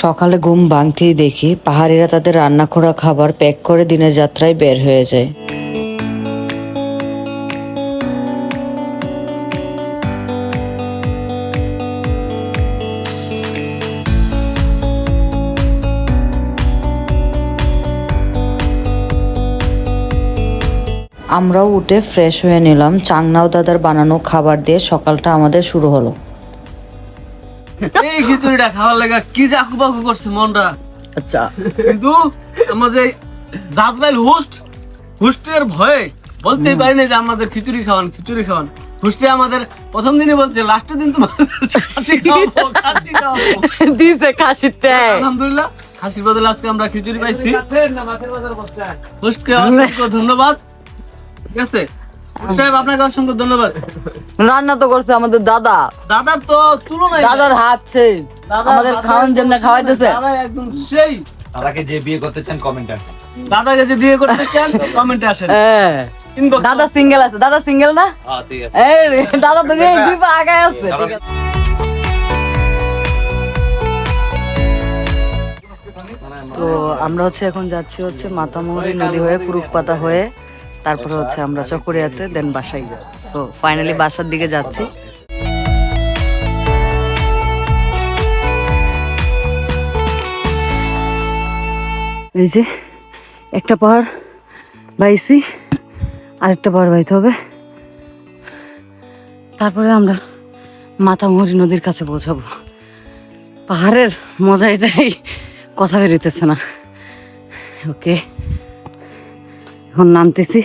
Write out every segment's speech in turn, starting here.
সকালে ঘুম ভাঙতেই দেখি পাহাড়িরা তাদের রান্না করা খাবার প্যাক করে দিনের যাত্রায় বের হয়ে যায়। আমরাও উঠে ফ্রেশ হয়ে নিলাম। চাংনাও দাদার বানানো খাবার দিয়ে সকালটা আমাদের শুরু হলো। এই খিচুড়িটা খাওয়ার লাগা কি জাকুবাকু করছে মনটা। আচ্ছা, কিন্তু আমাদের জাজরাইল হোস্টের ভয়ে বলতেই পারি না যে আমাদের খিচুড়ি খাওয়ান। হোস্টে আমাদের প্রথম দিনই বলছে, লাস্টের দিন তোমাদের খাসি খাওয়াবো। দিছে খাসিটা। আলহামদুলিল্লাহ, খাসির বদলে আজকে আমরা খিচুড়ি পাইছি। হোস্টকে অসংখ্য ধন্যবাদ। ঠিক আছে সাহেব, আপনাকে অসংখ্য ধন্যবাদ। রান্না তো করছে আমাদের দাদা। দাদার তো তুলনায় দাদার হাত সেই আমাদের খাওয়ার জন্য খাওয়াইতেছে। দাদা একদম সেই। দাদাকে যে বিয়ে করতে চান কমেন্টে আসেন। দাদাকে যে বিয়ে করতে চান কমেন্টে আসেন। হ্যাঁ, Inbox দাদা সিঙ্গেল আছে। দাদা সিঙ্গেল না? ঠিক আছে। এই রে, দাদা তো এই দুই পা আগায় আছে। ঠিক আছে। তো আমরা এখন যাচ্ছি মাতামুহুরী নদী হয়ে কুরুকপাতা হয়ে, তারপরে আমরা চকরিয়াতে, দেন বাসায়। সো ফাইনালি বাসার দিকে যাচ্ছি। এই যে একটা পাহাড় বাইছি, আরেকটা পাহাড় বাইতে হবে, তারপরে আমরা মাতামুহুরী নদীর কাছে পৌঁছাবো। পাহাড়ের মজা এটাই, কথা বেরোতেছে না। ওকে, এখন নামতেছি,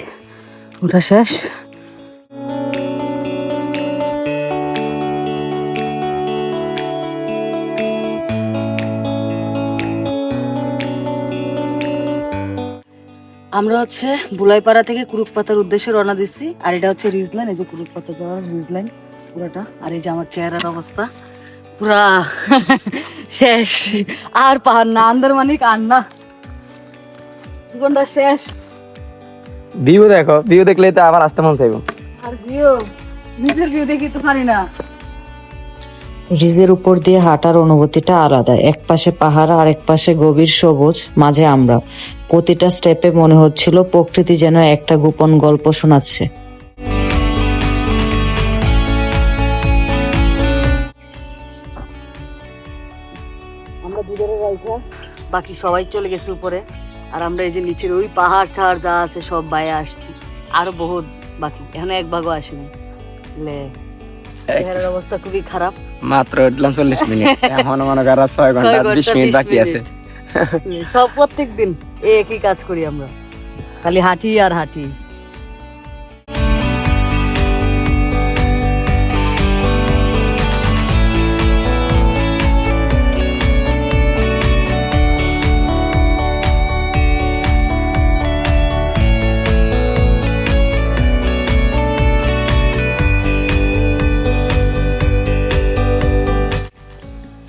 ওটা শেষ। আমরা বুলাইপাড়া থেকে কুরুকপাতার উদ্দেশ্যে রওনা দিচ্ছি। আর এটা রিজলাইন, এই যে কুরুকপাতা যাওয়ার রিজলাইন পুরাটা। আর এই যে আমার চেহারার অবস্থা পুরা শেষ। আর পাহাড় না, আন্দারমানিক আর না, জীবনটা শেষ। ভিউ দেখো, ভিউ দেখলে তো আবার আসতে মন চাইবো। আর ভিউ, নিজের ভিউ দেখি তো পারি না। রিজের উপর দিয়ে হাঁটার অনুভূতিটা আলাদা। এক পাশে পাহাড় আর এক পাশে গভীর সবুজ, মাঝে আমরা। প্রতিটা স্টেপে মনে হচ্ছিল প্রকৃতি যেন একটা গোপন গল্প শোনাচ্ছে। আমরা দুজনে রাইখা বাকি সবাই চলে গেছে উপরে, আর আমরা এই যে নিচের ওই পাহাড় ছাড় যা আছে সব বাইরে আসছি। আরো বহুত বাকি, এখানে এক ভাগও আসেনি। চেহারার অবস্থা খুবই খারাপ। মাত্র 40 মিনিট, এখন মনে করো 6 ঘন্টা 20 মিনিট বাকি আছে। সব প্রত্যেক দিন একই কাজ করি আমরা, খালি হাঁটি আর হাঁটি।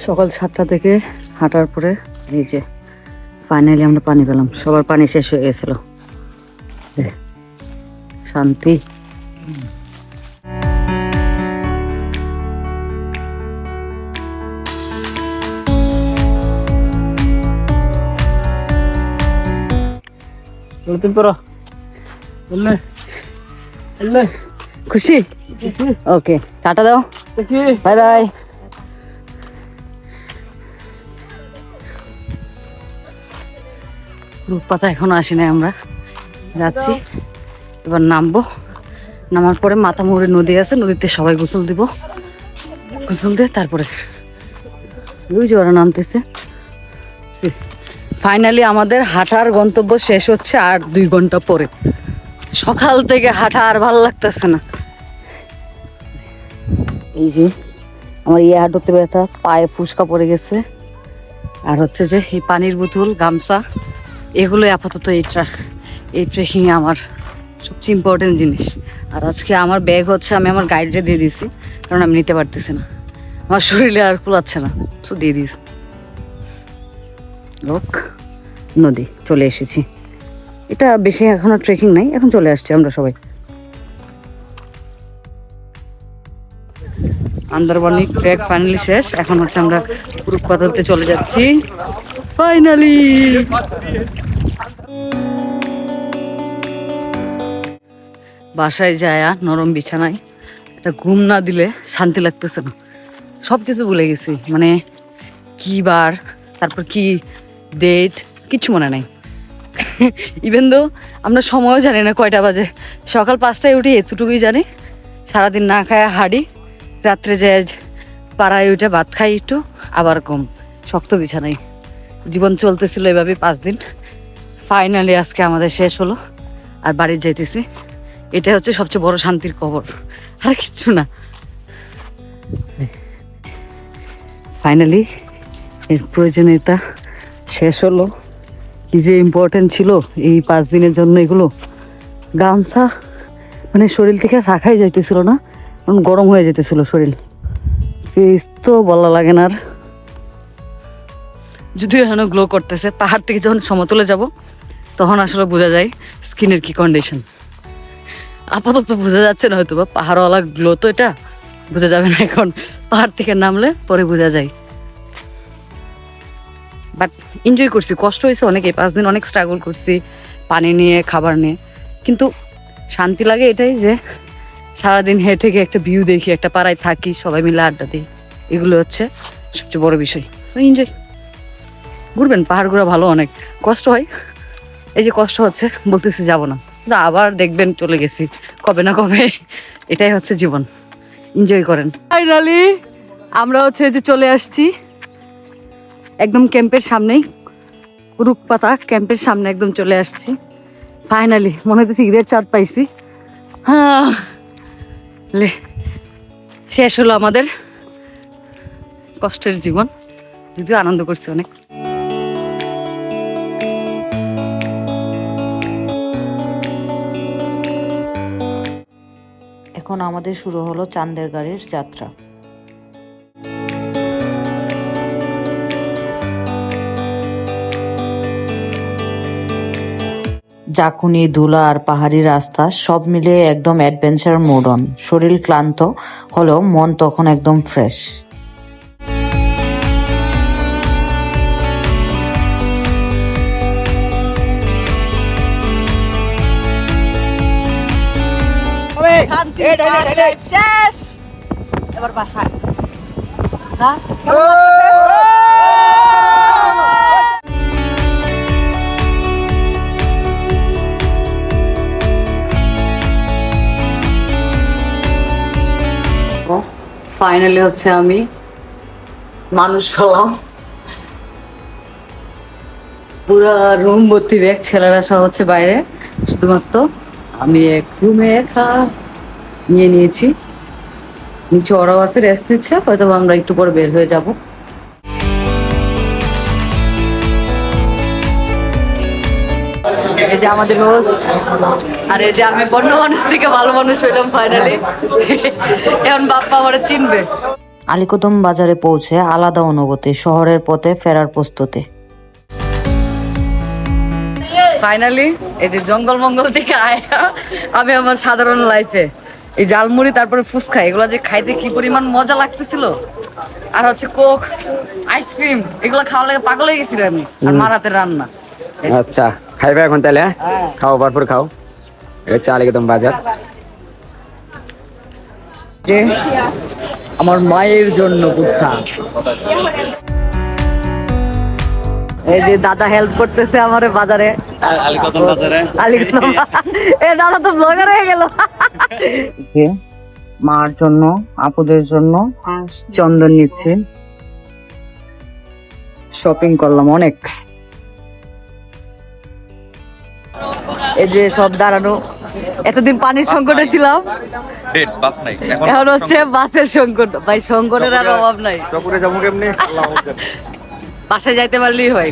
সকাল 7টা থেকে হাঁটার পরে এই যে ফাইনালি আমরা পানি পেলাম। সবার পানি শেষ হয়ে গেছিল। শান্তি। খুশি? ওকে, টাটা দাও, বাই বাই। রূপপাতা এখনো আসি নাই, আমরা যাচ্ছি। এবার নামবো, নামার পরে মাতামুহুরী নদী আছে, নদীতে সবাই গোসল দিব। গোসল দিয়ে তারপরে ওই যে ওরা নামতেছে। ফাইনালি আমাদের হাঁটার গন্তব্য শেষ হচ্ছে আর 2 ঘন্টা পরে। সকাল থেকে হাঁটা আর ভালো লাগতেছে না। এই যে আমার হাঁটুতে ব্যথা, পায়ে ফুসকা পড়ে গেছে। আর যে এই পানির বোতল, গামছা, এগুলো আপাতত এই ট্রেকিং এ আমার সবচেয়ে ইম্পর্টেন্ট জিনিস। আর আজকে আমার ব্যাগ আমি আমার গাইডে দিয়ে দিয়েছি, কারণ আমি নিতে পারতেছি না, আমার শরীরে আর কুলাচ্ছে না, তো দিয়ে দিয়েছি। লোক নদী চলে এসেছি। এটা বেশি এখনো ট্রেকিং নাই, এখন চলে আসছি আমরা সবাই। আন্দারবনি ট্রেক ফাইনালি শেষ। এখন হচ্ছে আমরা কুরুকপাতাতে চলে যাচ্ছি ফাইনালি। বাসায় যায় নরম বিছানায় একটা ঘুম না দিলে শান্তি লাগতেছে না। সব কিছু ভুলে গেছি, মানে কি বার, তারপর কি ডেট, কিচ্ছু মনে নাই। ইভেন দো আমরা সময়ও জানি না কয়টা বাজে। সকাল 5টায় উঠি, এতটুকুই জানি। সারাদিন না খায় হাঁড়ি, রাত্রে যায় পাড়ায় উঠে ভাত খাই একটু, আবার কম শক্ত বিছানাই। জীবন চলতেছিল এভাবে 5 দিন। ফাইনালি আজকে আমাদের শেষ হলো, আর বাড়ি যাইতেছি। এটা হচ্ছে সবচেয়ে বড় শান্তির খবর, আর কিচ্ছু না। ফাইনালি এর প্রয়োজনীয়তা শেষ হলো। কি যে ইম্পর্টেন্ট ছিল এই 5 দিনের জন্য এগুলো। গামছা মানে শরীর থেকে রাখাই যাইতেছিল না, কারণ গরম হয়ে যেতেছিল শরীর। ফেস তো বলা লাগে না আর, যদিও এখনো গ্লো করতেছে। পাহাড় থেকে যখন সমতলে যাব তখন আসলে বোঝা যায় স্কিনের কি কন্ডিশন। আপাতত বোঝা যাচ্ছে না, হয়তো বা পাহাড়ওয়ালা গ্লো তো এটা বোঝা যাবে না এখন। পাহাড় থেকে নামলে পরে বোঝা যায়। বাট এনজয় করছি, কষ্ট হয়েছে অনেক। এই 5 দিন অনেক স্ট্রাগল করছি পানি নিয়ে, খাবার নিয়ে, কিন্তু শান্তি লাগে এটাই যে সারাদিন হেঁটে গিয়ে একটা ভিউ দেখি, একটা পাড়ায় থাকি, সবাই মিলে আড্ডা দিই। এগুলো হচ্ছে সবচেয়ে বড় বিষয়। এনজয় ঘুরবেন, পাহাড় ঘোরা ভালো, অনেক কষ্ট হয়। এই যে কষ্ট হচ্ছে বলতেছি যাব না, কিন্তু আবার দেখবেন চলে গেছি কবে না কবে। এটাই হচ্ছে জীবন, এনজয় করেন। ফাইনালি আমরা হচ্ছে যে চলে আসছি একদম ক্যাম্পের সামনেই, কুরুকপাতা ক্যাম্পের সামনে একদম চলে আসছি। ফাইনালি মনে হচ্ছে ঈদের চাঁদ পাইছি। হ্যাঁ, শেষ হলো আমাদের কষ্টের জীবন, যদিও আনন্দ করছি অনেক। এখন আমাদের শুরু হলো চান্দের গাড়ির যাত্রা। জাকুনি, ধুলা আর পাহাড়ি রাস্তা সব মিলিয়ে একদম অ্যাডভেঞ্চার মোড অন। শরীর ক্লান্ত হলেও মন তখন একদম ফ্রেশ। শেষ, এবার বাসায়। ফাইনালি হচ্ছে আমি মানুষ হলাম। পুরো রুম ভর্তি ব্যাগ, ছেলেরা সব হচ্ছে বাইরে, শুধুমাত্র আমি এক রুমে একা নিয়ে নিয়েছি। নিচে ওরাও আছে, রেস্ট নিচ্ছে, হয়তো আমরা একটু পরে বের হয়ে যাব। এই যে আমাদের হোস্ট, আর এই যে আমি বন্য মানুষ থেকে ভালো মানুষ হইলাম ফাইনালি। এখন বাপ্পা আমারে চিনবে। আলীকদম বাজারে পৌঁছে আলাদা অনুভূতি, শহরের পথে ফেরার প্রস্তুতি। ফাইনালি এই যে জঙ্গল মঙ্গল থেকে আয়া আমি আমার সাধারণ লাইফে এই জালমুড়ি তারপরে ফুচকা এগুলো যে খাইতে কি পরিমাণ মজা লাগতেছিল, আর হচ্ছে কোক, আইসক্রিম, এগুলো খাওয়ার লাগে পাগল হয়ে গেছিল আমি। আর মার হাতের রান্না। আচ্ছা খাইবে এখন তাহলে? খাও, ভরপুর খাও। এটা হচ্ছে আলীকদম বাজার। যে আমার মায়ের জন্য বুদ্ধা। এই যে দাদা হেল্প করতেছে আমার বাজারে, আলীকদম বাজারে। এ দাদা তো ব্লগার হয়ে গেল। যে মার জন্য, আপুদের জন্য চন্দন নিচ্ছে। শপিং করলাম অনেক। এই যে সব দাঁড়ানো, এতদিন পানির সংকটে ছিলাম, এখন হচ্ছে বাসের সংকট। ভাই সংকটের আর অভাব নাই। বাসায় যাইতে পারলেই হয়।